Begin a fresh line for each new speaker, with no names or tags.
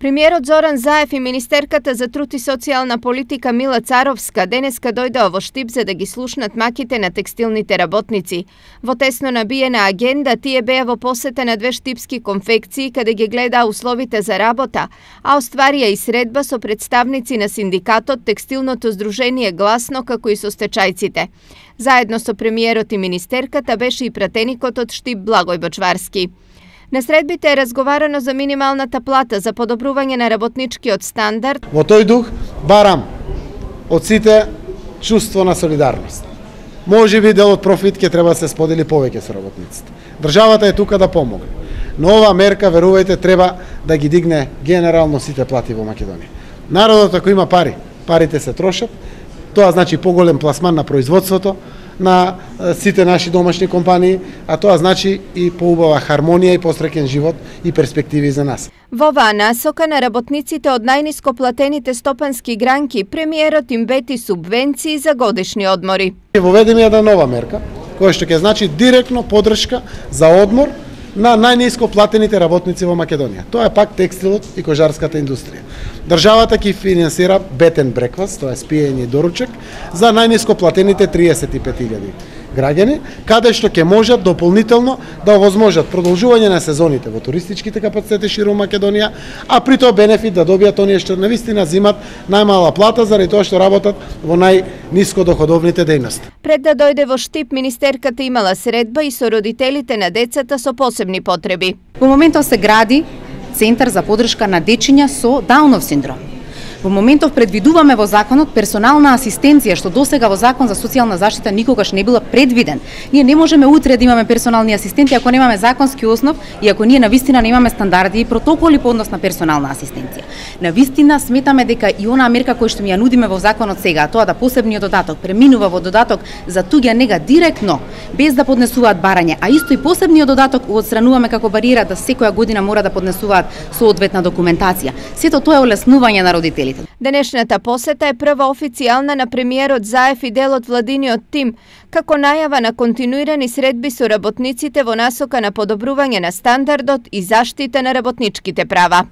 Премиерот Зоран Заев и министерката за труд и социјална политика Мила Царовска денеска дојдоа во Штип за да ги слушнат маките на текстилните работници. Во тесно набиена агенда тие беа во посета на 2 штипски конфекции каде ги гледаа условите за работа, а остварија и средба со представници на синдикатот, текстилното здружение Гласно како и со стечајците. Заедно со премиерот и министерката беше и пратеникот од Штип Благој Бочварски. На средбите е разговарано за минималната плата, за подобрување на работничкиот стандард.
Во тој дух барам од сите чувство на солидарност. Може би дел од профит ќе треба да се сподели повеќе со работниците. Државата е тука да помогне. Но оваа мерка, верувајте, треба да ги дигне генерално сите плати во Македонија. Народот ако има пари, парите се трошат. Тоа значи поголем пласман на производството, на сите наши домашни компании, а тоа значи и поубава хармонија и посреќен живот и перспективи за нас.
Во оваа насока на работниците од најниско платените стопански гранки, премиерот им бети субвенции за годишни одмори.
Воведеме една нова мерка, која што ќе значи директно поддршка за одмор на најниско платените работници во Македонија. Тоа е пак текстилот и кожарската индустрија. Државата ќе финансира бетен брекфаст, тоа е спиење и доручек, за најниско платените 35.000 граѓани, каде што ќе можат дополнително да овозможат продолжување на сезоните во туристичките капацитети ширум Македонија, а при тоа бенефит да добијат оние што навистина зимат најмала плата заради тоа што работат во најниско доходовните дејности.
Пред да дојде во Штип, министерката имала средба и со родителите на децата со посебни потреби.
Во моментов се гради центар за поддршка на дечиња со Даунов синдром. Во моментов предвидуваме во законот персонална асистенција, што досега во Закон за социјална заштита никогаш не била предвиден. Ние не можеме утре да имаме персонални асистенти ако немаме законски основ и ако ние навистина немаме стандарди и протоколи по однос на персонална асистенција. Навистина сметаме дека и онаа мерка која што ми ја нудиме во законот сега, тоа да посебниот додаток преминува во додаток за туѓа нега директно, без да поднесуваат барање, а исто и посебниот додаток отстрануваме како бариера да секоја година мора да поднесуваат соодветна документација. Сето тоа е олеснување на родителите.
Денешната посета е прва официјална на премиерот Заев и дел од владиниот тим, како најава на континуирани средби со работниците во насока на подобрување на стандардот и заштита на работничките права.